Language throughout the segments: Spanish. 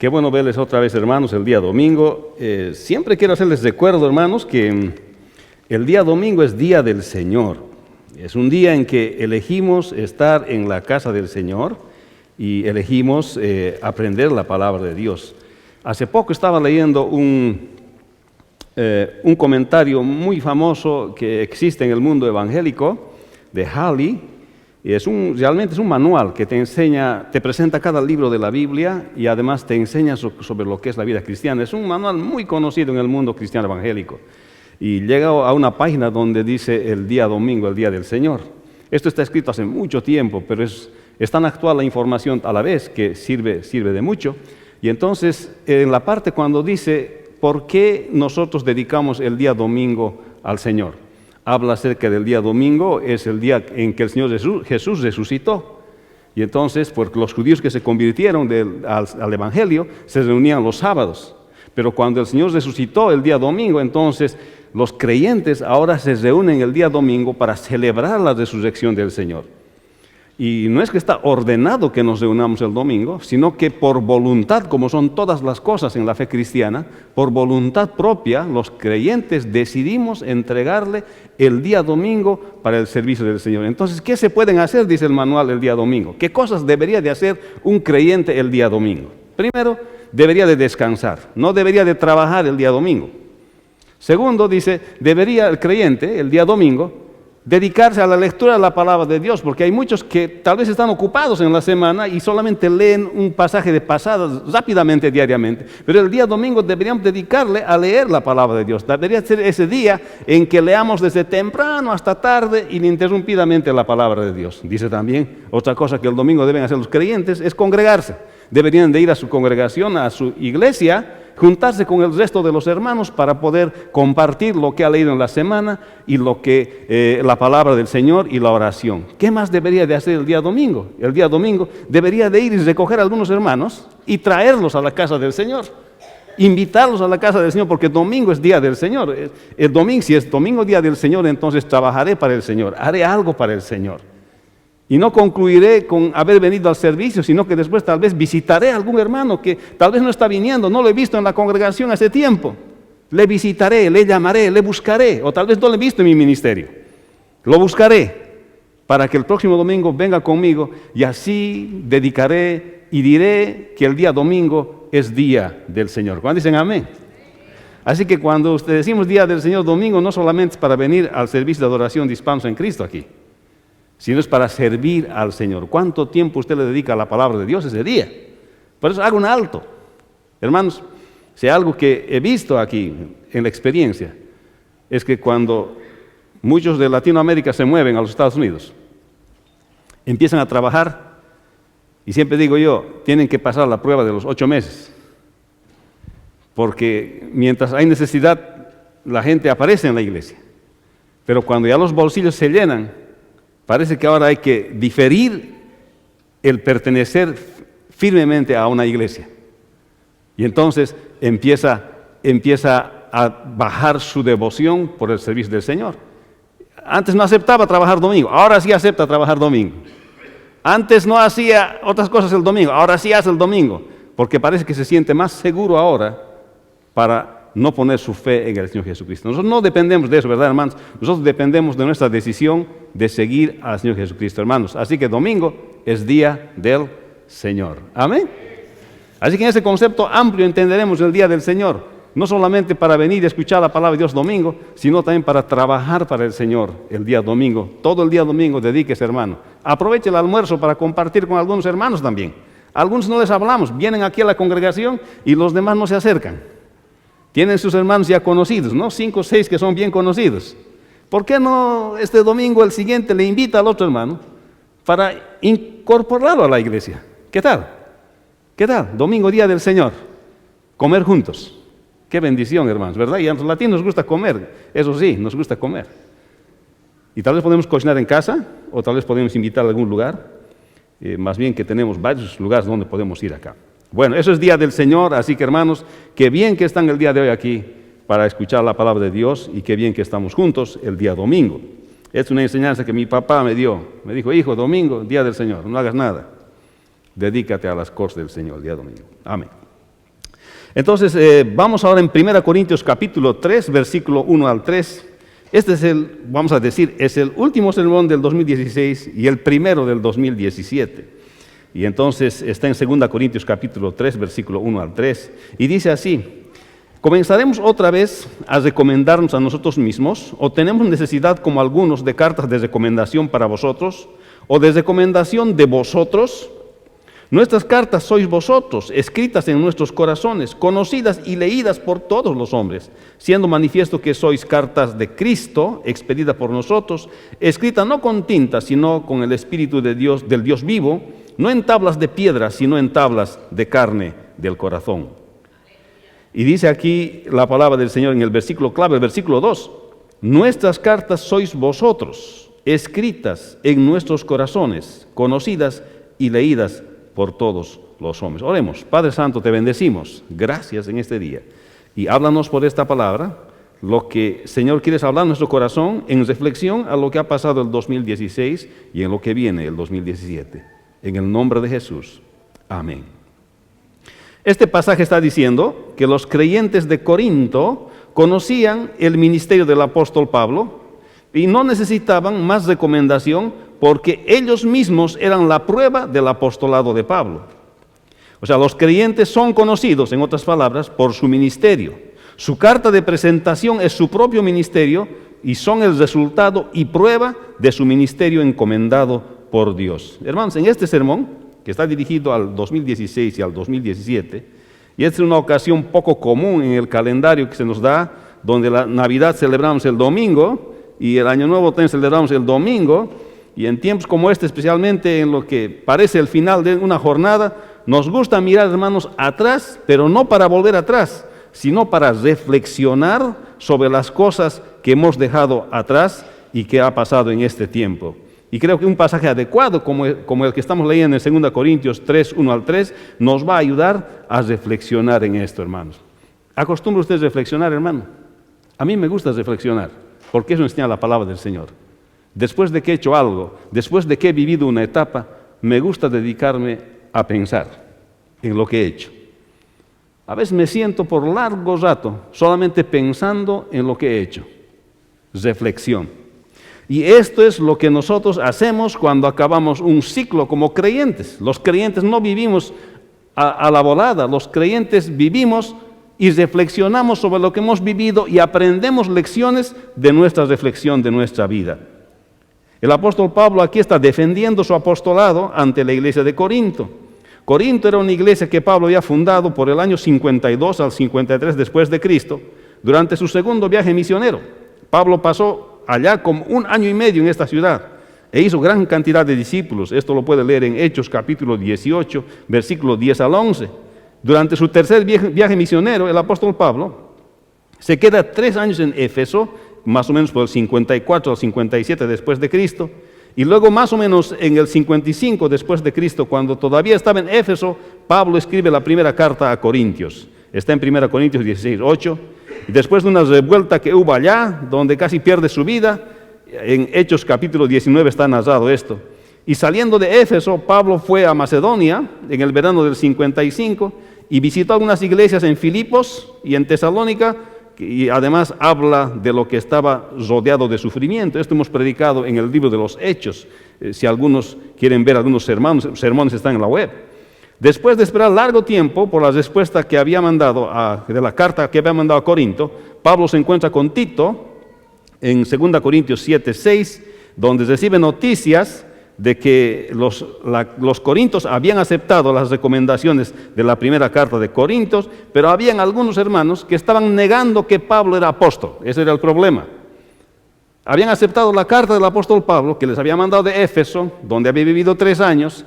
bueno verles otra vez, hermanos, el día domingo. Siempre quiero hacerles recuerdo, hermanos, que el día domingo es día del Señor. Es un día en que elegimos estar en la casa del Señor y elegimos aprender la palabra de Dios. Hace poco estaba leyendo un comentario muy famoso que existe en el mundo evangélico de Halley. Realmente es un manual que te enseña, te presenta cada libro de la Biblia y además te enseña sobre lo que es la vida cristiana. Es un manual muy conocido en el mundo cristiano evangélico. Y llega a una página donde dice el día domingo, el día del Señor. Esto está escrito hace mucho tiempo, pero es tan actual la información a la vez que sirve de mucho. Y entonces, en la parte cuando dice, ¿por qué nosotros dedicamos el día domingo al Señor? Habla acerca del día domingo, es el día en que el Señor Jesús resucitó. Y entonces, pues, los judíos que se convirtieron al Evangelio se reunían los sábados. Pero cuando el Señor resucitó el día domingo, entonces los creyentes ahora se reúnen el día domingo para celebrar la resurrección del Señor. Y no es que está ordenado que nos reunamos el domingo, sino que por voluntad, como son todas las cosas en la fe cristiana, por voluntad propia, los creyentes decidimos entregarle el día domingo para el servicio del Señor. Entonces, ¿qué se pueden hacer? Dice el manual el día domingo. ¿Qué cosas debería de hacer un creyente el día domingo? Primero, debería de descansar, no debería de trabajar el día domingo. Segundo, dice, debería el creyente el día domingo dedicarse a la lectura de la palabra de Dios, porque hay muchos que tal vez están ocupados en la semana y solamente leen un pasaje de pasadas rápidamente, diariamente. Pero el día domingo deberíamos dedicarle a leer la palabra de Dios. Debería ser ese día en que leamos desde temprano hasta tarde ininterrumpidamente la palabra de Dios. Dice también, otra cosa que el domingo deben hacer los creyentes es congregarse. Deberían de ir a su congregación, a su iglesia, juntarse con el resto de los hermanos para poder compartir lo que ha leído en la semana y lo que la palabra del Señor y la oración. ¿Qué más debería de hacer el día domingo? El día domingo debería de ir y recoger a algunos hermanos y traerlos a la casa del Señor. Invitarlos a la casa del Señor, porque el domingo es día del Señor. Si es domingo día del Señor, entonces trabajaré para el Señor, haré algo para el Señor. Y no concluiré con haber venido al servicio, sino que después tal vez visitaré a algún hermano que tal vez no está viniendo, no lo he visto en la congregación hace tiempo. Le visitaré, le llamaré, le buscaré, o tal vez no lo he visto en mi ministerio. Lo buscaré para que el próximo domingo venga conmigo y así dedicaré y diré que el día domingo es día del Señor. ¿Cuándo dicen amén? Así que cuando decimos día del Señor domingo, no solamente es para venir al servicio de adoración de Hispanos en Cristo aquí, sino es para servir al Señor. ¿Cuánto tiempo usted le dedica a la palabra de Dios ese día? Por eso haga un alto. Hermanos, si algo que he visto aquí en la experiencia, es que cuando muchos de Latinoamérica se mueven a los Estados Unidos, empiezan a trabajar, y siempre digo yo, tienen que pasar la prueba de los 8 meses, porque mientras hay necesidad, la gente aparece en la iglesia, pero cuando ya los bolsillos se llenan, parece que ahora hay que diferir el pertenecer firmemente a una iglesia. Y entonces empieza a bajar su devoción por el servicio del Señor. Antes no aceptaba trabajar domingo, ahora sí acepta trabajar domingo. Antes no hacía otras cosas el domingo, ahora sí hace el domingo, porque parece que se siente más seguro ahora para no poner su fe en el Señor Jesucristo. Nosotros no dependemos de eso, ¿verdad, hermanos? Nosotros dependemos de nuestra decisión de seguir al Señor Jesucristo, hermanos. Así que domingo es día del Señor. Amén. Así que en ese concepto amplio entenderemos el día del Señor, no solamente para venir y escuchar la palabra de Dios domingo, sino también para trabajar para el Señor el día domingo. Todo el día domingo dedíquese, hermano. Aproveche el almuerzo para compartir con algunos hermanos también. A algunos no les hablamos, vienen aquí a la congregación y los demás no se acercan. Tienen sus hermanos ya conocidos, ¿no? 5 o 6 que son bien conocidos. ¿Por qué no este domingo, el siguiente, le invita al otro hermano para incorporarlo a la iglesia? ¿Qué tal? ¿Qué tal? Domingo, día del Señor. Comer juntos. Qué bendición, hermanos, ¿verdad? Y a los latinos nos gusta comer. Eso sí, nos gusta comer. Y tal vez podemos cocinar en casa, o tal vez podemos invitar a algún lugar. Más bien que tenemos varios lugares donde podemos ir acá. Bueno, eso es día del Señor, así que hermanos, qué bien que están el día de hoy aquí para escuchar la palabra de Dios y qué bien que estamos juntos el día domingo. Es una enseñanza que mi papá me dio. Me dijo, hijo, domingo, día del Señor, no hagas nada. Dedícate a las cosas del Señor el día domingo. Amén. Entonces, vamos ahora en 1 Corintios capítulo 3, versículo 1 al 3. Este es vamos a decir, es el último sermón del 2016 y el primero del 2017. Y entonces está en 2 Corintios capítulo 3, versículo 1 al 3. Y dice así: ¿comenzaremos otra vez a recomendarnos a nosotros mismos? ¿O tenemos necesidad, como algunos, de cartas de recomendación para vosotros? ¿O de recomendación de vosotros? Nuestras cartas sois vosotros, escritas en nuestros corazones, conocidas y leídas por todos los hombres, siendo manifiesto que sois cartas de Cristo, expedidas por nosotros, escritas no con tinta, sino con el Espíritu de Dios, del Dios vivo, no en tablas de piedra, sino en tablas de carne del corazón. Y dice aquí la palabra del Señor en el versículo clave, el versículo 2, nuestras cartas sois vosotros, escritas en nuestros corazones, conocidas y leídas por todos los hombres. Oremos. Padre Santo, te bendecimos. Gracias en este día. Y háblanos por esta palabra, lo que, Señor, quieres hablar en nuestro corazón en reflexión a lo que ha pasado el 2016 y en lo que viene el 2017. En el nombre de Jesús. Amén. Este pasaje está diciendo que los creyentes de Corinto conocían el ministerio del apóstol Pablo y no necesitaban más recomendación porque ellos mismos eran la prueba del apostolado de Pablo. O sea, los creyentes son conocidos, en otras palabras, por su ministerio. Su carta de presentación es su propio ministerio y son el resultado y prueba de su ministerio encomendado por Dios. Hermanos, en este sermón, que está dirigido al 2016 y al 2017, y esta es una ocasión poco común en el calendario que se nos da, donde la Navidad celebramos el domingo y el Año Nuevo también celebramos el domingo, y en tiempos como este, especialmente en lo que parece el final de una jornada, nos gusta mirar, hermanos, atrás, pero no para volver atrás, sino para reflexionar sobre las cosas que hemos dejado atrás y que ha pasado en este tiempo. Y creo que un pasaje adecuado como el que estamos leyendo en 2 Corintios 3, 1 al 3, nos va a ayudar a reflexionar en esto, hermanos. ¿Acostumbra usted a reflexionar, hermano? A mí me gusta reflexionar, porque eso enseña la palabra del Señor. Después de que he hecho algo, después de que he vivido una etapa, me gusta dedicarme a pensar en lo que he hecho. A veces me siento por largo rato solamente pensando en lo que he hecho. Reflexión. Y esto es lo que nosotros hacemos cuando acabamos un ciclo como creyentes. Los creyentes no vivimos a la volada, los creyentes vivimos y reflexionamos sobre lo que hemos vivido y aprendemos lecciones de nuestra reflexión, de nuestra vida. El apóstol Pablo aquí está defendiendo su apostolado ante la iglesia de Corinto. Corinto era una iglesia que Pablo había fundado por el año 52 al 53 después de Cristo, durante su segundo viaje misionero. Pablo pasó allá como 1 año y medio en esta ciudad e hizo gran cantidad de discípulos. Esto lo puede leer en Hechos capítulo 18, versículos 10 al 11. Durante su tercer viaje misionero, el apóstol Pablo se queda 3 años en Éfeso, más o menos por el 54 al 57 después de Cristo, y luego más o menos en el 55 después de Cristo, cuando todavía estaba en Éfeso, Pablo escribe la primera carta a Corintios. Está en 1 Corintios 16, 8, y después de una revuelta que hubo allá, donde casi pierde su vida, en Hechos capítulo 19 está narrado esto. Y saliendo de Éfeso, Pablo fue a Macedonia en el verano del 55 y visitó algunas iglesias en Filipos y en Tesalónica, y además habla de lo que estaba rodeado de sufrimiento. Esto hemos predicado en el libro de los Hechos. Si algunos quieren ver algunos sermones están en la web. Después de esperar largo tiempo por la respuesta que había mandado de la carta que había mandado a Corinto, Pablo se encuentra con Tito en 2 Corintios 7, 6, donde recibe noticias de que los corintios habían aceptado las recomendaciones de la primera carta de Corintios, pero habían algunos hermanos que estaban negando que Pablo era apóstol. Ese era el problema. Habían aceptado la carta del apóstol Pablo, que les había mandado de Éfeso, donde había vivido 3 años,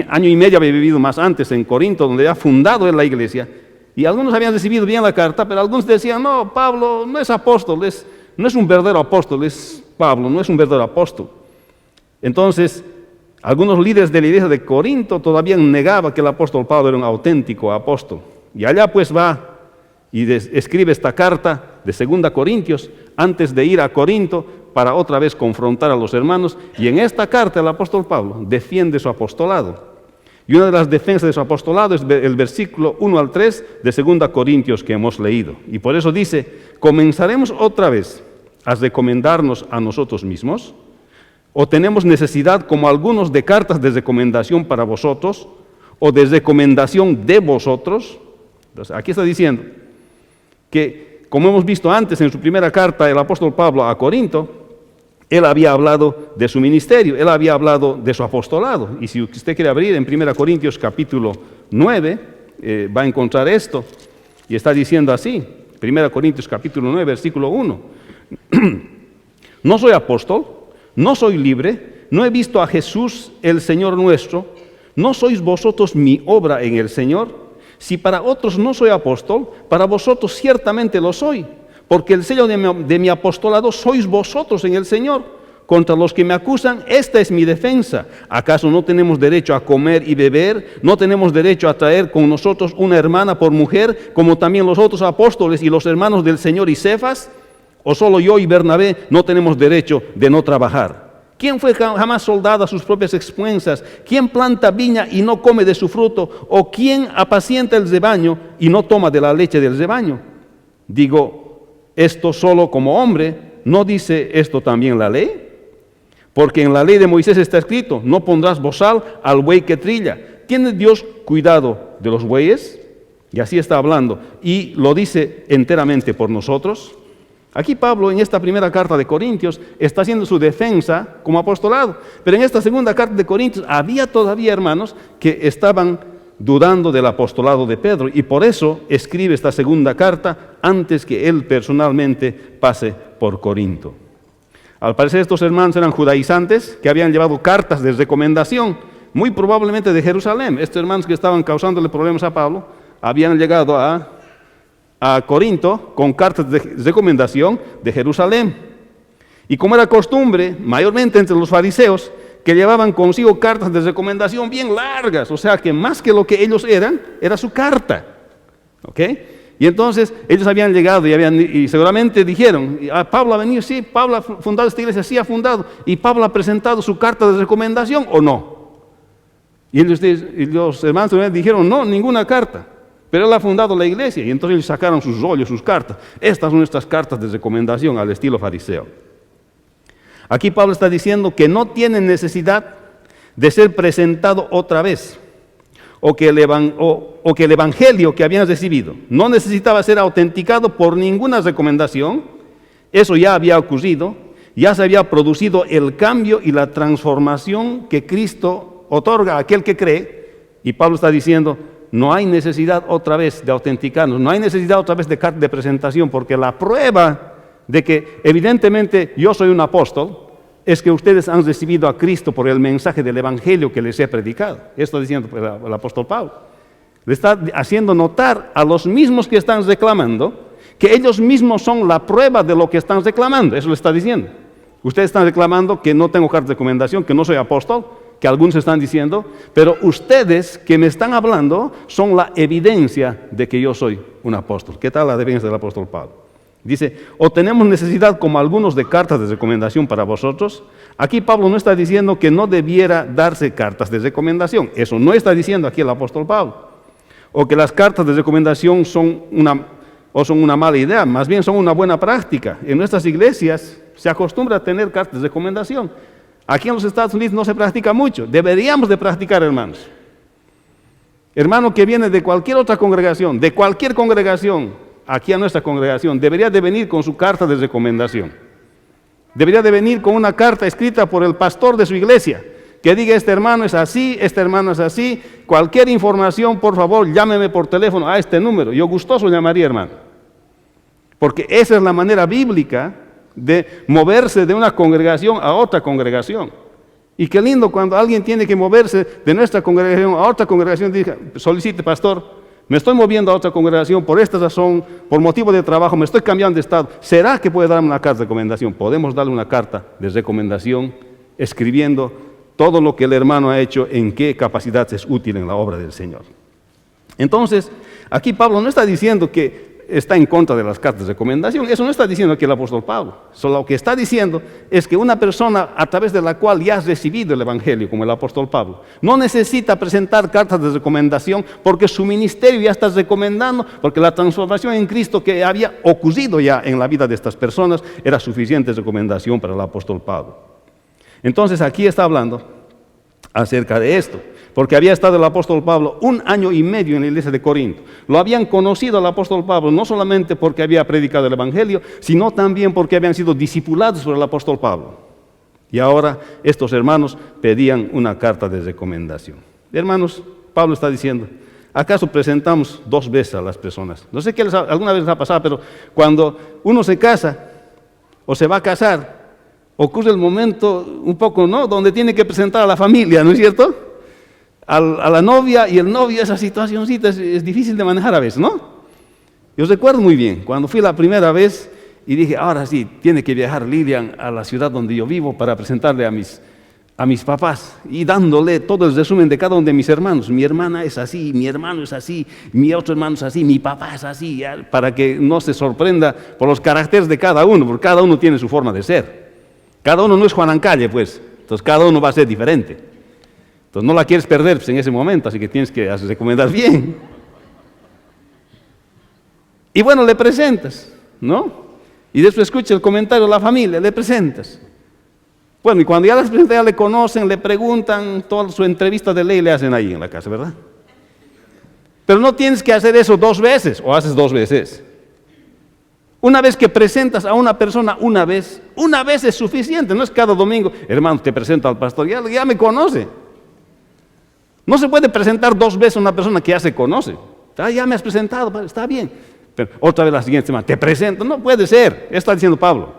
año y medio había vivido más antes en Corinto, donde había fundado en la iglesia, y algunos habían recibido bien la carta, pero algunos decían, no, Pablo no es apóstol, no es un verdadero apóstol, Pablo no es un verdadero apóstol. Entonces, algunos líderes de la iglesia de Corinto todavía negaban que el apóstol Pablo era un auténtico apóstol. Y allá pues va y escribe esta carta de 2 Corintios antes de ir a Corinto para otra vez confrontar a los hermanos. Y en esta carta el apóstol Pablo defiende su apostolado. Y una de las defensas de su apostolado es el versículo 1 al 3 de 2 Corintios que hemos leído. Y por eso dice, ¿comenzaremos otra vez a recomendarnos a nosotros mismos? ¿O tenemos necesidad, como algunos, de cartas de recomendación para vosotros? ¿O de recomendación de vosotros? Entonces, aquí está diciendo que, como hemos visto antes en su primera carta, el apóstol Pablo a Corinto, él había hablado de su ministerio, él había hablado de su apostolado. Y si usted quiere abrir en 1 Corintios capítulo 9, va a encontrar esto. Y está diciendo así, 1 Corintios capítulo 9, versículo 1. No soy apóstol, no soy libre, no he visto a Jesús el Señor nuestro, ¿no sois vosotros mi obra en el Señor? Si para otros no soy apóstol, para vosotros ciertamente lo soy, porque el sello de mi apostolado sois vosotros en el Señor. Contra los que me acusan, esta es mi defensa. ¿Acaso no tenemos derecho a comer y beber? ¿No tenemos derecho a traer con nosotros una hermana por mujer, como también los otros apóstoles y los hermanos del Señor y Cefas? ¿O solo yo y Bernabé no tenemos derecho de no trabajar? ¿Quién fue jamás soldado a sus propias expensas? ¿Quién planta viña y no come de su fruto? ¿O quién apacienta el rebaño y no toma de la leche del rebaño? Digo esto solo como hombre, ¿no dice esto también la ley? Porque en la ley de Moisés está escrito, no pondrás bozal al buey que trilla. ¿Tiene Dios cuidado de los bueyes? Y así está hablando. Y lo dice enteramente por nosotros. Aquí Pablo, en esta primera carta de Corintios, está haciendo su defensa como apostolado. Pero en esta segunda carta de Corintios había todavía hermanos que estaban dudando del apostolado de Pedro. Y por eso escribe esta segunda carta antes que él personalmente pase por Corinto. Al parecer estos hermanos eran judaizantes que habían llevado cartas de recomendación, muy probablemente de Jerusalén. Estos hermanos que estaban causándole problemas a Pablo habían llegado a Corinto con cartas de recomendación de Jerusalén. Y como era costumbre, mayormente entre los fariseos, que llevaban consigo cartas de recomendación bien largas, o sea que más que lo que ellos eran, era su carta. ¿Ok? Y entonces ellos habían llegado y seguramente dijeron, ¿Pablo ha venido? Sí, Pablo ha fundado esta iglesia, sí ha fundado. ¿Y Pablo ha presentado su carta de recomendación o no? Y los hermanos dijeron, no, ninguna carta. Pero él ha fundado la iglesia. Y entonces ellos sacaron sus rollos, sus cartas. Estas son nuestras cartas de recomendación al estilo fariseo. Aquí Pablo está diciendo que no tiene necesidad de ser presentado otra vez. O que el evangelio que habían recibido no necesitaba ser autenticado por ninguna recomendación. Eso ya había ocurrido. Ya se había producido el cambio y la transformación que Cristo otorga a aquel que cree. Y Pablo está diciendo, no hay necesidad otra vez de autenticarnos, no hay necesidad otra vez de carta de presentación, porque la prueba de que evidentemente yo soy un apóstol es que ustedes han recibido a Cristo por el mensaje del evangelio que les he predicado. Esto está diciendo el apóstol Pablo. Le está haciendo notar a los mismos que están reclamando que ellos mismos son la prueba de lo que están reclamando. Eso le está diciendo. Ustedes están reclamando que no tengo carta de recomendación, que no soy apóstol, que algunos están diciendo, pero ustedes que me están hablando son la evidencia de que yo soy un apóstol. ¿Qué tal la defensa del apóstol Pablo? Dice, ¿o tenemos necesidad como algunos de cartas de recomendación para vosotros? Aquí Pablo no está diciendo que no debiera darse cartas de recomendación. Eso no está diciendo aquí el apóstol Pablo. O que las cartas de recomendación son una mala idea, más bien son una buena práctica. En nuestras iglesias se acostumbra a tener cartas de recomendación. Aquí en los Estados Unidos no se practica mucho. Deberíamos de practicar, hermanos. Hermano que viene de cualquier otra congregación, de cualquier congregación, aquí a nuestra congregación, debería de venir con su carta de recomendación. Debería de venir con una carta escrita por el pastor de su iglesia, que diga, este hermano es así, este hermano es así. Cualquier información, por favor, llámeme por teléfono a este número. Yo gustoso llamaría, hermano. Porque esa es la manera bíblica de moverse de una congregación a otra congregación. Y qué lindo cuando alguien tiene que moverse de nuestra congregación a otra congregación, diga, solicite, pastor, me estoy moviendo a otra congregación por esta razón, por motivo de trabajo, me estoy cambiando de estado. ¿Será que puede darme una carta de recomendación? Podemos darle una carta de recomendación escribiendo todo lo que el hermano ha hecho, en qué capacidad es útil en la obra del Señor. Entonces, aquí Pablo no está diciendo que está en contra de las cartas de recomendación. Eso no está diciendo aquí el apóstol Pablo. Solo lo que está diciendo es que una persona a través de la cual ya has recibido el Evangelio, como el apóstol Pablo, no necesita presentar cartas de recomendación porque su ministerio ya está recomendando, porque la transformación en Cristo que había ocurrido ya en la vida de estas personas era suficiente recomendación para el apóstol Pablo. Entonces aquí está hablando acerca de esto. Porque había estado el apóstol Pablo 1 año y medio en la iglesia de Corinto. Lo habían conocido al apóstol Pablo no solamente porque había predicado el Evangelio, sino también porque habían sido discipulados por el apóstol Pablo. Y ahora estos hermanos pedían una carta de recomendación. Hermanos, Pablo está diciendo, ¿acaso presentamos 2 veces a las personas? No sé qué alguna vez les ha pasado, pero cuando uno se casa o se va a casar, ocurre el momento un poco, ¿no?, donde tiene que presentar a la familia, ¿no es cierto?, a la novia y el novio. Esa situacióncita es difícil de manejar a veces, ¿no? Yo recuerdo muy bien, cuando fui la primera vez y dije, ahora sí, tiene que viajar Lilian a la ciudad donde yo vivo para presentarle a mis papás, y dándole todo el resumen de cada uno de mis hermanos. Mi hermana es así, mi hermano es así, mi otro hermano es así, mi papá es así, para que no se sorprenda por los caracteres de cada uno, porque cada uno tiene su forma de ser. Cada uno no es Juan Ancalle, pues, entonces cada uno va a ser diferente. Entonces no la quieres perder pues, en ese momento, así que tienes que recomendar bien. Y bueno, le presentas, ¿no? Y después escucha el comentario de la familia, le presentas. Bueno, y cuando ya las presentas, ya le conocen, le preguntan, toda su entrevista de ley le hacen ahí en la casa, ¿verdad? Pero no tienes que hacer eso 2 veces, o haces 2 veces. Una vez que presentas a una persona una vez es suficiente, no es cada domingo, hermano, te presento al pastor, ya me conoce. No se puede presentar 2 veces a una persona que ya se conoce. Ya me has presentado, está bien. Pero otra vez la siguiente semana, te presento. No puede ser, está diciendo Pablo.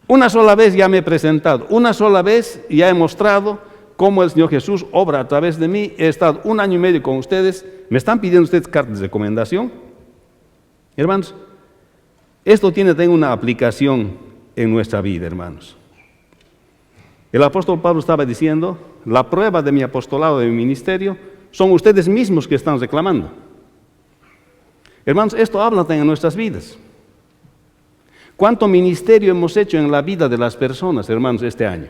Una sola vez ya me he presentado, una sola vez ya he mostrado cómo el Señor Jesús obra a través de mí. He estado 1 año y medio con ustedes. ¿Me están pidiendo ustedes cartas de recomendación? Hermanos, esto tiene también una aplicación en nuestra vida, hermanos. El apóstol Pablo estaba diciendo, la prueba de mi apostolado, de mi ministerio, son ustedes mismos que están reclamando. Hermanos, esto habla también en nuestras vidas. ¿Cuánto ministerio hemos hecho en la vida de las personas, hermanos, este año?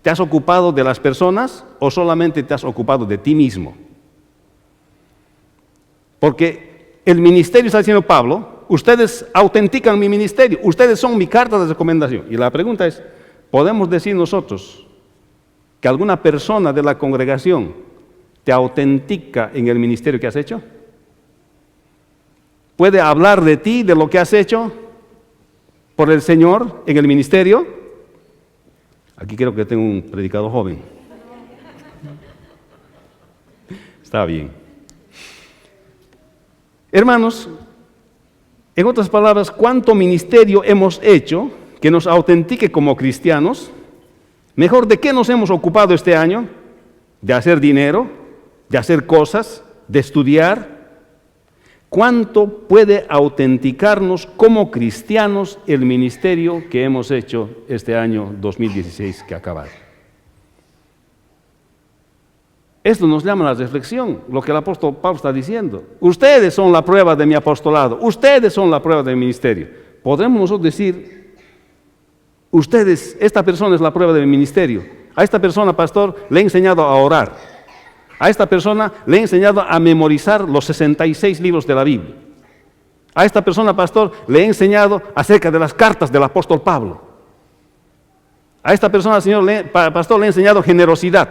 ¿Te has ocupado de las personas o solamente te has ocupado de ti mismo? Porque el ministerio, está diciendo Pablo, ustedes autentican mi ministerio, ustedes son mi carta de recomendación. Y la pregunta es, ¿podemos decir nosotros que alguna persona de la congregación te autentica en el ministerio que has hecho? ¿Puede hablar de ti, de lo que has hecho por el Señor en el ministerio? Aquí creo que tengo un predicador joven. Está bien. Hermanos, en otras palabras, ¿cuánto ministerio hemos hecho que nos autentique como cristianos? Mejor, ¿de qué nos hemos ocupado este año? ¿De hacer dinero? ¿De hacer cosas? ¿De estudiar? ¿Cuánto puede autenticarnos como cristianos el ministerio que hemos hecho este año 2016 que acaba? Esto nos llama a la reflexión, lo que el apóstol Pablo está diciendo. Ustedes son la prueba de mi apostolado, ustedes son la prueba de mi ministerio. ¿Podremos nosotros decir, ustedes, esta persona es la prueba de mi ministerio? A esta persona, pastor, le he enseñado a orar. A esta persona le he enseñado a memorizar los 66 libros de la Biblia. A esta persona, pastor, le he enseñado acerca de las cartas del apóstol Pablo. A esta persona, pastor, le he enseñado generosidad.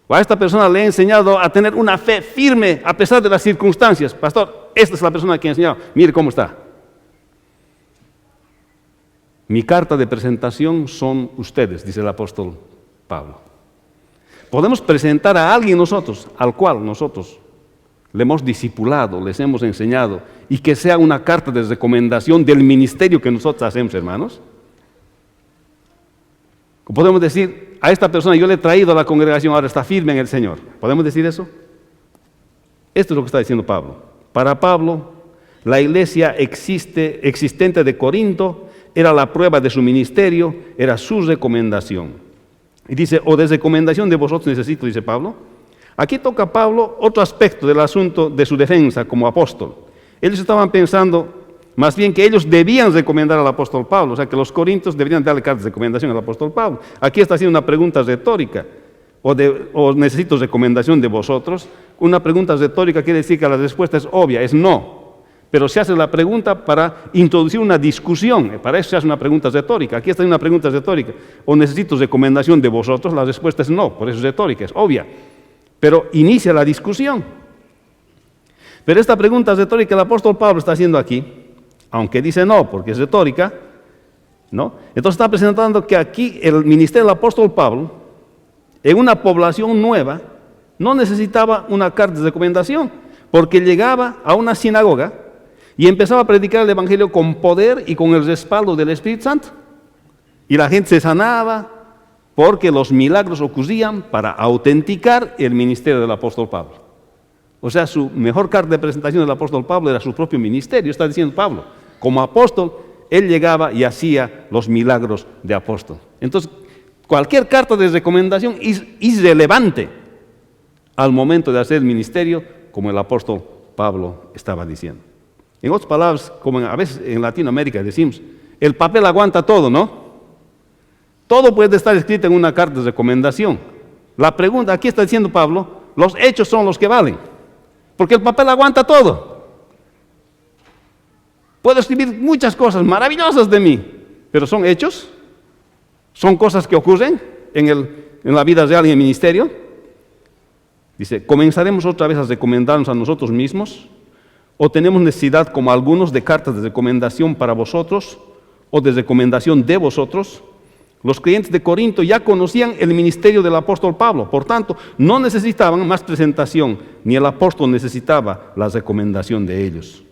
O a esta persona le he enseñado a tener una fe firme a pesar de las circunstancias. Pastor, esta es la persona que he enseñado. Mire cómo está. Mi carta de presentación son ustedes, dice el apóstol Pablo. Podemos presentar a alguien nosotros, al cual nosotros le hemos discipulado, les hemos enseñado, y que sea una carta de recomendación del ministerio que nosotros hacemos, hermanos. Podemos decir, a esta persona yo le he traído a la congregación, ahora está firme en el Señor. ¿Podemos decir eso? Esto es lo que está diciendo Pablo. Para Pablo, la iglesia existente de Corinto era la prueba de su ministerio, era su recomendación. Y dice, o de recomendación de vosotros necesito, dice Pablo, Aquí toca Pablo otro aspecto del asunto de su defensa como apóstol. Ellos estaban pensando más bien que ellos debían recomendar al apóstol Pablo, o sea que los corintios deberían darle cartas de recomendación al apóstol Pablo. Aquí está haciendo una pregunta retórica, o necesito recomendación de vosotros. Una pregunta retórica quiere decir que la respuesta es obvia, es no. Pero se hace la pregunta para introducir una discusión, para eso se hace una pregunta retórica. Aquí está una pregunta retórica, o necesito recomendación de vosotros, la respuesta es no, por eso es retórica, es obvia. Pero inicia la discusión. Pero esta pregunta retórica el apóstol Pablo está haciendo aquí, aunque dice no, porque es retórica, ¿no? Entonces está presentando que aquí el ministerio del apóstol Pablo, en una población nueva, no necesitaba una carta de recomendación, porque llegaba a una sinagoga y empezaba a predicar el evangelio con poder y con el respaldo del Espíritu Santo. Y la gente se sanaba porque los milagros ocurrían para autenticar el ministerio del apóstol Pablo. O sea, su mejor carta de presentación del apóstol Pablo era su propio ministerio. Está diciendo Pablo, como apóstol, él llegaba y hacía los milagros de apóstol. Entonces, cualquier carta de recomendación es irrelevante al momento de hacer el ministerio, como el apóstol Pablo estaba diciendo. En otras palabras, como a veces en Latinoamérica decimos, el papel aguanta todo, ¿no? Todo puede estar escrito en una carta de recomendación. La pregunta, aquí está diciendo Pablo, los hechos son los que valen, porque el papel aguanta todo. Puedo escribir muchas cosas maravillosas de mí, pero ¿son hechos? ¿Son cosas que ocurren en la vida real y en el ministerio? Dice, ¿comenzaremos otra vez a recomendarnos a nosotros mismos? ¿O tenemos necesidad, como algunos, de cartas de recomendación para vosotros o de recomendación de vosotros? Los creyentes de Corinto ya conocían el ministerio del apóstol Pablo, por tanto, no necesitaban más presentación, ni el apóstol necesitaba la recomendación de ellos.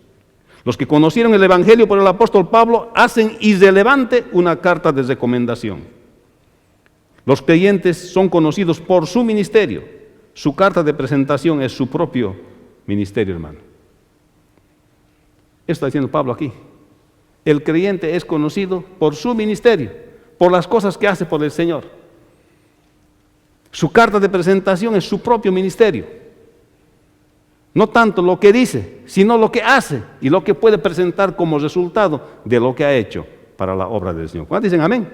Los que conocieron el evangelio por el apóstol Pablo hacen irrelevante una carta de recomendación. Los creyentes son conocidos por su ministerio. Su carta de presentación es su propio ministerio, hermano. Esto está diciendo Pablo aquí. El creyente es conocido por su ministerio, por las cosas que hace por el Señor. Su carta de presentación es su propio ministerio. No tanto lo que dice, sino lo que hace y lo que puede presentar como resultado de lo que ha hecho para la obra del Señor. ¿Cuántos dicen amén?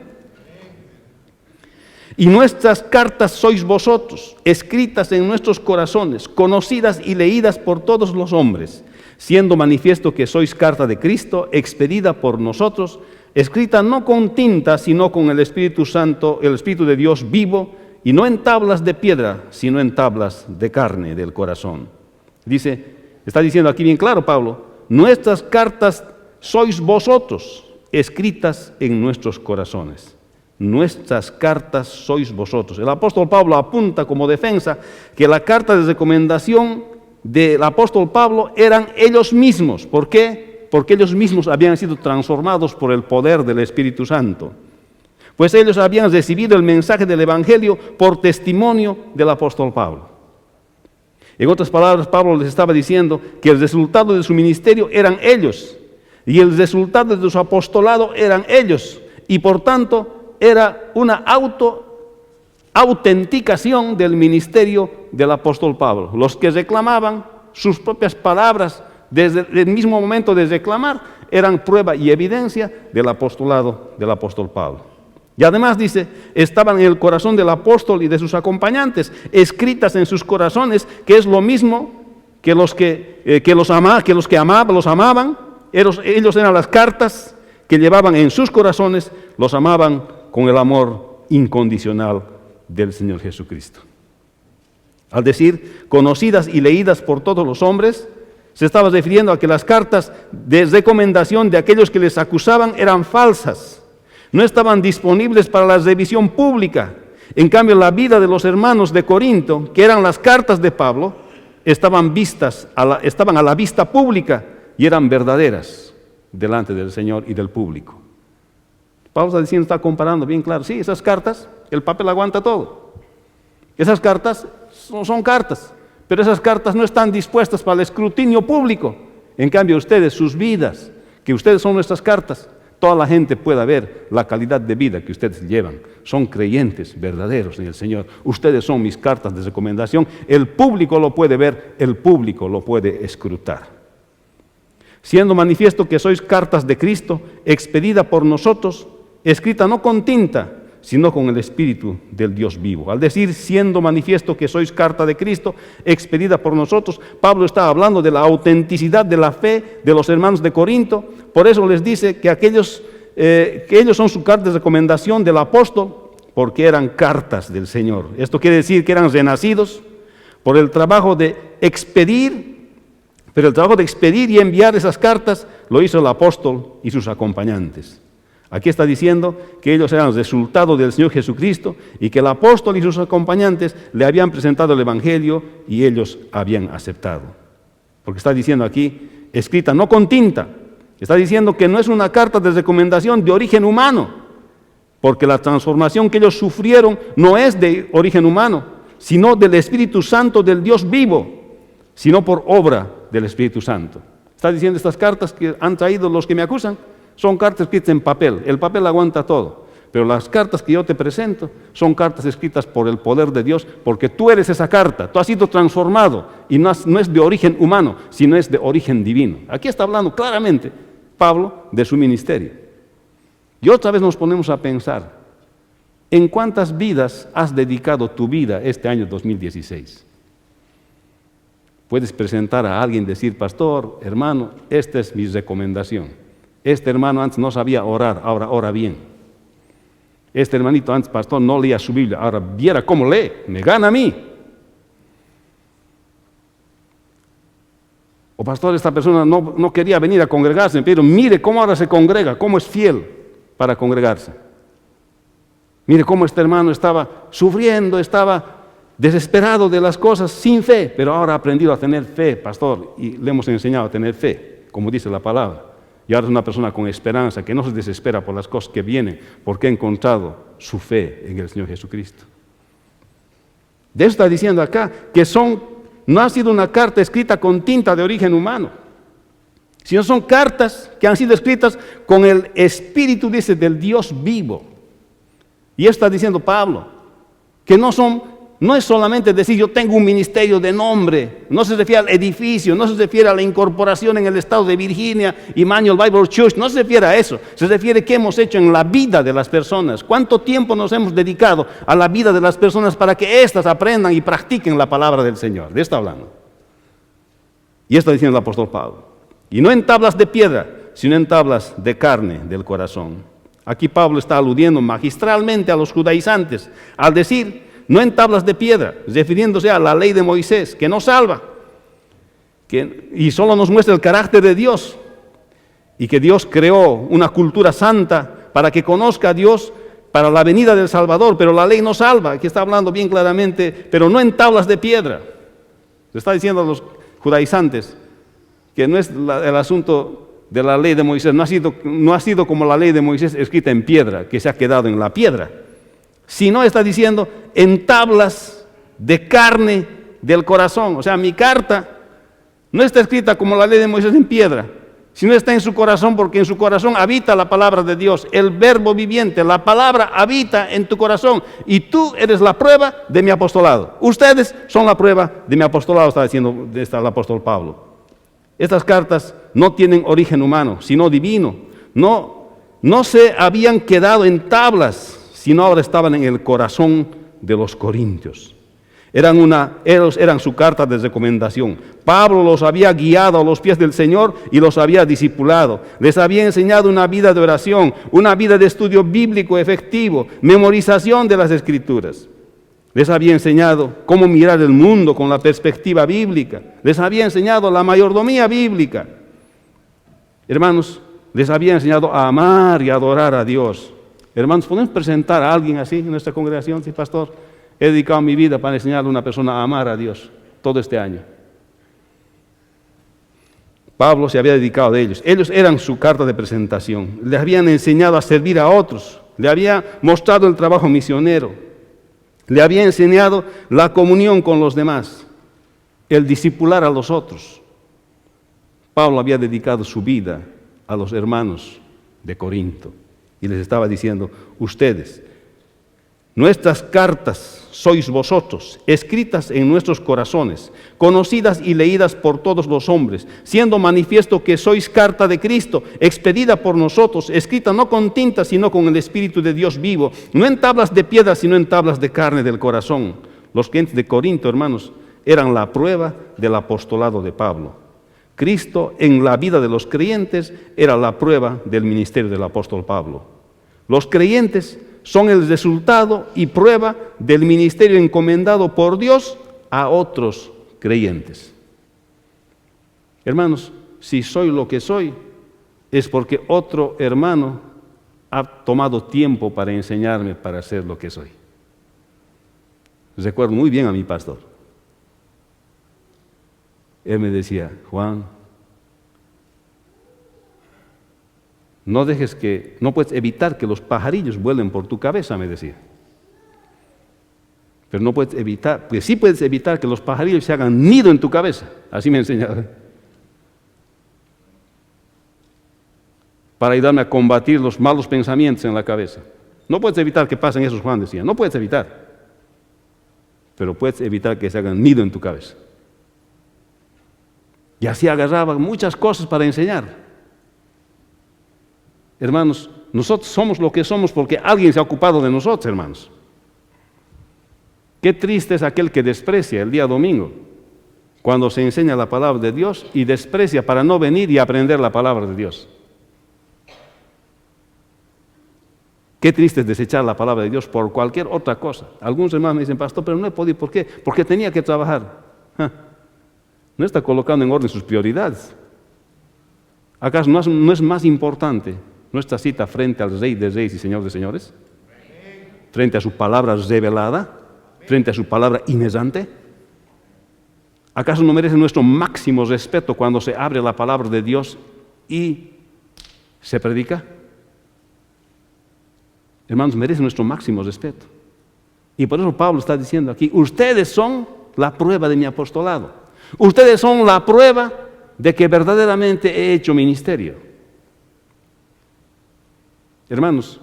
Y nuestras cartas sois vosotros, escritas en nuestros corazones, conocidas y leídas por todos los hombres, siendo manifiesto que sois carta de Cristo, expedida por nosotros, escrita no con tinta, sino con el Espíritu Santo, el Espíritu de Dios vivo, y no en tablas de piedra, sino en tablas de carne del corazón. Dice, está diciendo aquí bien claro Pablo, nuestras cartas sois vosotros, escritas en nuestros corazones. Nuestras cartas sois vosotros. El apóstol Pablo apunta como defensa que la carta de recomendación del apóstol Pablo eran ellos mismos. ¿Por qué? Porque ellos mismos habían sido transformados por el poder del Espíritu Santo. Pues ellos habían recibido el mensaje del Evangelio por testimonio del apóstol Pablo. En otras palabras, Pablo les estaba diciendo que el resultado de su ministerio eran ellos y el resultado de su apostolado eran ellos, y por tanto era una autenticación del ministerio del apóstol Pablo. Los que reclamaban sus propias palabras desde el mismo momento de reclamar eran prueba y evidencia del apostolado del apóstol Pablo. Y además dice, estaban en el corazón del apóstol y de sus acompañantes, escritas en sus corazones, que es lo mismo que los que amaban. Ellos eran las cartas que llevaban en sus corazones, los amaban con el amor incondicional del Señor Jesucristo. Al decir conocidas y leídas por todos los hombres, se estaba refiriendo a que las cartas de recomendación de aquellos que les acusaban eran falsas, no estaban disponibles para la revisión pública. En cambio, la vida de los hermanos de Corinto, que eran las cartas de Pablo, estaban a la vista pública y eran verdaderas delante del Señor y del público. Pablo está diciendo, está comparando bien claro. Sí, esas cartas, el papel aguanta todo. Esas cartas son cartas, pero esas cartas no están dispuestas para el escrutinio público. En cambio, ustedes, sus vidas, que ustedes son nuestras cartas, toda la gente pueda ver la calidad de vida que ustedes llevan. Son creyentes verdaderos en el Señor. Ustedes son mis cartas de recomendación. El público lo puede ver, el público lo puede escrutar. Siendo manifiesto que sois cartas de Cristo, expedida por nosotros, escrita no con tinta, sino con el Espíritu del Dios vivo. Al decir, siendo manifiesto que sois carta de Cristo, expedida por nosotros, Pablo está hablando de la autenticidad de la fe de los hermanos de Corinto. Por eso les dice que ellos son su carta de recomendación del apóstol, porque eran cartas del Señor. Esto quiere decir que eran renacidos por el trabajo de expedir, pero el trabajo de expedir y enviar esas cartas lo hizo el apóstol y sus acompañantes. Aquí está diciendo que ellos eran resultado del Señor Jesucristo y que el apóstol y sus acompañantes le habían presentado el Evangelio y ellos habían aceptado. Porque está diciendo aquí, escrita no con tinta, está diciendo que no es una carta de recomendación de origen humano, porque la transformación que ellos sufrieron no es de origen humano, sino del Espíritu Santo del Dios vivo, sino por obra del Espíritu Santo. Está diciendo estas cartas que han traído los que me acusan, son cartas escritas en papel. El papel aguanta todo. Pero las cartas que yo te presento son cartas escritas por el poder de Dios, porque tú eres esa carta. Tú has sido transformado y no es de origen humano, sino es de origen divino. Aquí está hablando claramente Pablo de su ministerio. Y otra vez nos ponemos a pensar, ¿en cuántas vidas has dedicado tu vida este año 2016? Puedes presentar a alguien y decir, pastor, hermano, esta es mi recomendación. Este hermano antes no sabía orar, ahora ora bien. Este hermanito antes, pastor, no leía su Biblia, ahora viera cómo lee, me gana a mí. O pastor, esta persona no quería venir a congregarse, pero mire cómo ahora se congrega, cómo es fiel para congregarse. Mire cómo este hermano estaba sufriendo, estaba desesperado de las cosas, sin fe, pero ahora ha aprendido a tener fe, pastor, y le hemos enseñado a tener fe, como dice la palabra. Y ahora es una persona con esperanza, que no se desespera por las cosas que vienen, porque ha encontrado su fe en el Señor Jesucristo. De eso está diciendo acá, que no ha sido una carta escrita con tinta de origen humano, sino son cartas que han sido escritas con el Espíritu, dice, del Dios vivo. Y eso está diciendo Pablo, que no es solamente decir yo tengo un ministerio de nombre, no se refiere al edificio, no se refiere a la incorporación en el estado de Virginia, Emmanuel Bible Church, no se refiere a eso, se refiere a qué hemos hecho en la vida de las personas, cuánto tiempo nos hemos dedicado a la vida de las personas para que éstas aprendan y practiquen la palabra del Señor. De esto está hablando. Y esto está diciendo el apóstol Pablo. Y no en tablas de piedra, sino en tablas de carne del corazón. Aquí Pablo está aludiendo magistralmente a los judaizantes al decir, no en tablas de piedra, refiriéndose a la ley de Moisés, que no salva, y solo nos muestra el carácter de Dios, y que Dios creó una cultura santa para que conozca a Dios para la venida del Salvador, pero la ley no salva. Aquí está hablando bien claramente, pero no en tablas de piedra. Se está diciendo a los judaizantes que no es el asunto de la ley de Moisés, no ha sido como la ley de Moisés escrita en piedra, que se ha quedado en la piedra, sino está diciendo en tablas de carne del corazón. O sea, mi carta no está escrita como la ley de Moisés en piedra, sino está en su corazón, porque en su corazón habita la palabra de Dios, el verbo viviente, la palabra habita en tu corazón, y tú eres la prueba de mi apostolado. Ustedes son la prueba de mi apostolado, está diciendo el apóstol Pablo. Estas cartas no tienen origen humano, sino divino. No se habían quedado en tablas, sino ahora estaban en el corazón de los corintios. Ellos eran su carta de recomendación. Pablo los había guiado a los pies del Señor y los había discipulado. Les había enseñado una vida de oración, una vida de estudio bíblico efectivo, memorización de las Escrituras. Les había enseñado cómo mirar el mundo con la perspectiva bíblica. Les había enseñado la mayordomía bíblica. Hermanos, les había enseñado a amar y adorar a Dios. Hermanos, ¿podemos presentar a alguien así en nuestra congregación? Sí, pastor, he dedicado mi vida para enseñarle a una persona a amar a Dios todo este año. Pablo se había dedicado a ellos. Ellos eran su carta de presentación. Les habían enseñado a servir a otros. Le había mostrado el trabajo misionero. Le había enseñado la comunión con los demás, el discipular a los otros. Pablo había dedicado su vida a los hermanos de Corinto. Y les estaba diciendo, ustedes, nuestras cartas sois vosotros, escritas en nuestros corazones, conocidas y leídas por todos los hombres, siendo manifiesto que sois carta de Cristo, expedida por nosotros, escrita no con tinta, sino con el Espíritu de Dios vivo, no en tablas de piedra, sino en tablas de carne del corazón. Los creyentes de Corinto, hermanos, eran la prueba del apostolado de Pablo. Cristo en la vida de los creyentes era la prueba del ministerio del apóstol Pablo. Los creyentes son el resultado y prueba del ministerio encomendado por Dios a otros creyentes. Hermanos, si soy lo que soy, es porque otro hermano ha tomado tiempo para enseñarme para ser lo que soy. Recuerdo muy bien a mi pastor. Él me decía, Juan, no puedes evitar que los pajarillos vuelen por tu cabeza, me decía. Pero no puedes evitar, pues sí puedes evitar que los pajarillos se hagan nido en tu cabeza. Así me enseñaba. Para ayudarme a combatir los malos pensamientos en la cabeza. No puedes evitar que pasen esos, Juan decía. No puedes evitar. Pero puedes evitar que se hagan nido en tu cabeza. Y así agarraba muchas cosas para enseñar. Hermanos, nosotros somos lo que somos porque alguien se ha ocupado de nosotros, hermanos. Qué triste es aquel que desprecia el día domingo, cuando se enseña la palabra de Dios y desprecia para no venir y aprender la palabra de Dios. Qué triste es desechar la palabra de Dios por cualquier otra cosa. Algunos hermanos me dicen, pastor, pero no he podido, ¿por qué? Porque tenía que trabajar. No está colocando en orden sus prioridades. ¿Acaso no es más importante nuestra cita frente al Rey de Reyes y Señor de Señores? Frente a su palabra revelada, frente a su palabra inerrante. ¿Acaso no merece nuestro máximo respeto cuando se abre la palabra de Dios y se predica? Hermanos, merece nuestro máximo respeto. Y por eso Pablo está diciendo aquí, ustedes son la prueba de mi apostolado. Ustedes son la prueba de que verdaderamente he hecho ministerio. Hermanos,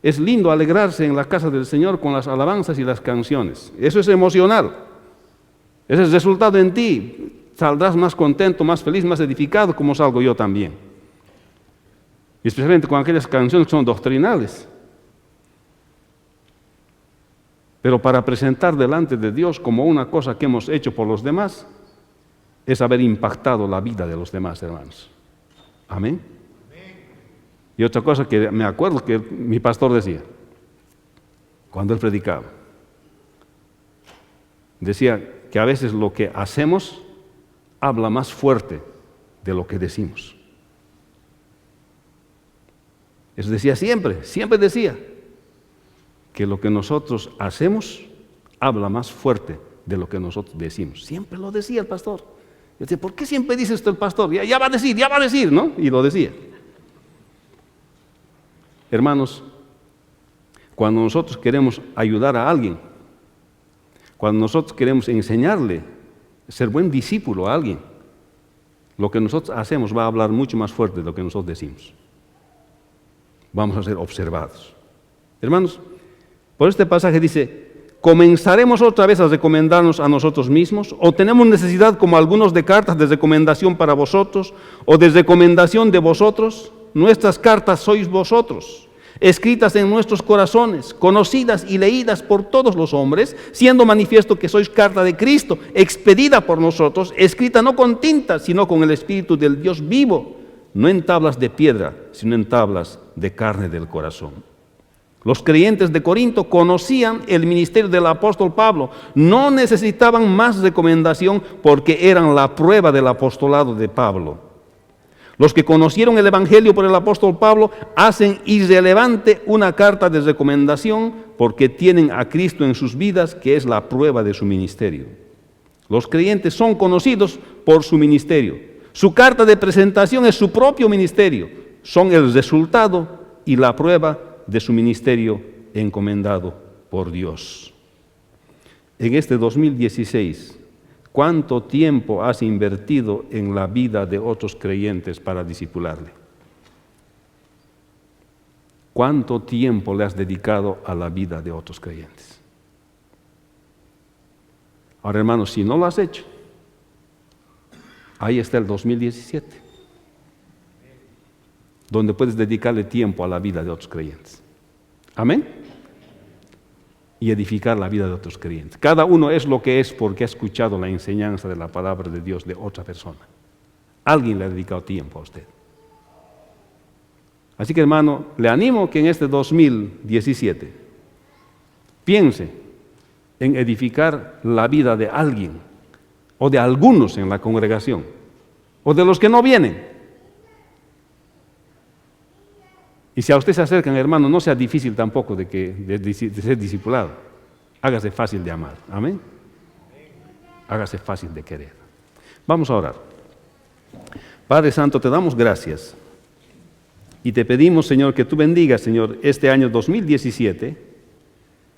es lindo alegrarse en la casa del Señor con las alabanzas y las canciones. Eso es emocional. Ese es el resultado en ti. Saldrás más contento, más feliz, más edificado, como salgo yo también. Y especialmente con aquellas canciones que son doctrinales. Pero para presentar delante de Dios como una cosa que hemos hecho por los demás, es haber impactado la vida de los demás, hermanos. Amén. Y otra cosa que me acuerdo que mi pastor decía, cuando él predicaba, decía que a veces lo que hacemos habla más fuerte de lo que decimos. Eso decía siempre decía, que lo que nosotros hacemos habla más fuerte de lo que nosotros decimos. Siempre lo decía el pastor. Yo decía, ¿por qué siempre dice esto el pastor? Ya va a decir, ¿no? Y lo decía. Hermanos, cuando nosotros queremos ayudar a alguien, cuando nosotros queremos enseñarle, ser buen discípulo a alguien, lo que nosotros hacemos va a hablar mucho más fuerte de lo que nosotros decimos. Vamos a ser observados. Hermanos, por este pasaje dice, ¿comenzaremos otra vez a recomendarnos a nosotros mismos? ¿O tenemos necesidad, como algunos, de cartas de recomendación para vosotros o de recomendación de vosotros? Nuestras cartas sois vosotros, escritas en nuestros corazones, conocidas y leídas por todos los hombres, siendo manifiesto que sois carta de Cristo, expedida por nosotros, escrita no con tinta, sino con el Espíritu del Dios vivo, no en tablas de piedra, sino en tablas de carne del corazón. Los creyentes de Corinto conocían el ministerio del apóstol Pablo, no necesitaban más recomendación porque eran la prueba del apostolado de Pablo. Los que conocieron el Evangelio por el apóstol Pablo hacen irrelevante una carta de recomendación porque tienen a Cristo en sus vidas, que es la prueba de su ministerio. Los creyentes son conocidos por su ministerio. Su carta de presentación es su propio ministerio. Son el resultado y la prueba de su ministerio encomendado por Dios. En este 2016, ¿cuánto tiempo has invertido en la vida de otros creyentes para discipularle? ¿cuánto tiempo le has dedicado a la vida de otros creyentes? Ahora, hermanos, si no lo has hecho, ahí está el 2017, donde puedes dedicarle tiempo a la vida de otros creyentes. Amén. Y edificar la vida de otros creyentes. Cada uno es lo que es porque ha escuchado la enseñanza de la palabra de Dios de otra persona. Alguien le ha dedicado tiempo a usted. Así que, hermano, le animo que en este 2017 piense en edificar la vida de alguien o de algunos en la congregación o de los que no vienen. Y si a usted se acercan, hermano, no sea difícil tampoco de ser discipulado. Hágase fácil de amar. Amén. Hágase fácil de querer. Vamos a orar. Padre Santo, te damos gracias. Y te pedimos, Señor, que tú bendigas, Señor, este año 2017,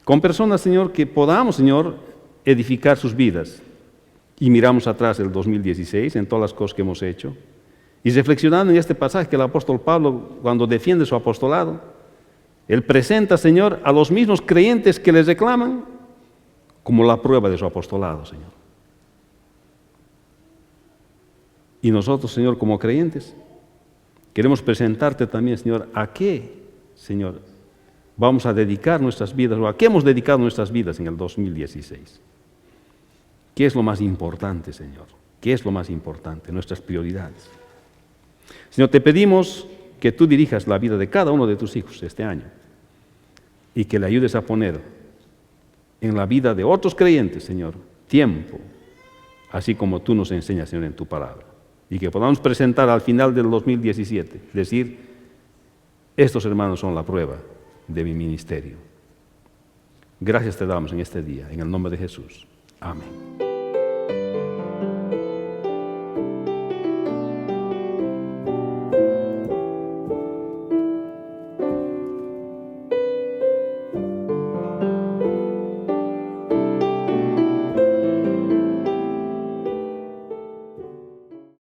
con personas, Señor, que podamos, Señor, edificar sus vidas. Y miramos atrás el 2016 en todas las cosas que hemos hecho. Y reflexionando en este pasaje que el apóstol Pablo, cuando defiende su apostolado, él presenta, Señor, a los mismos creyentes que les reclaman como la prueba de su apostolado, Señor. Y nosotros, Señor, como creyentes, queremos presentarte también, Señor, a qué, Señor, vamos a dedicar nuestras vidas, o a qué hemos dedicado nuestras vidas en el 2016. ¿Qué es lo más importante, Señor? ¿Qué es lo más importante? Nuestras prioridades. Señor, te pedimos que tú dirijas la vida de cada uno de tus hijos este año y que le ayudes a poner en la vida de otros creyentes, Señor, tiempo, así como tú nos enseñas, Señor, en tu palabra. Y que podamos presentar al final del 2017, decir, estos hermanos son la prueba de mi ministerio. Gracias te damos en este día, en el nombre de Jesús. Amén.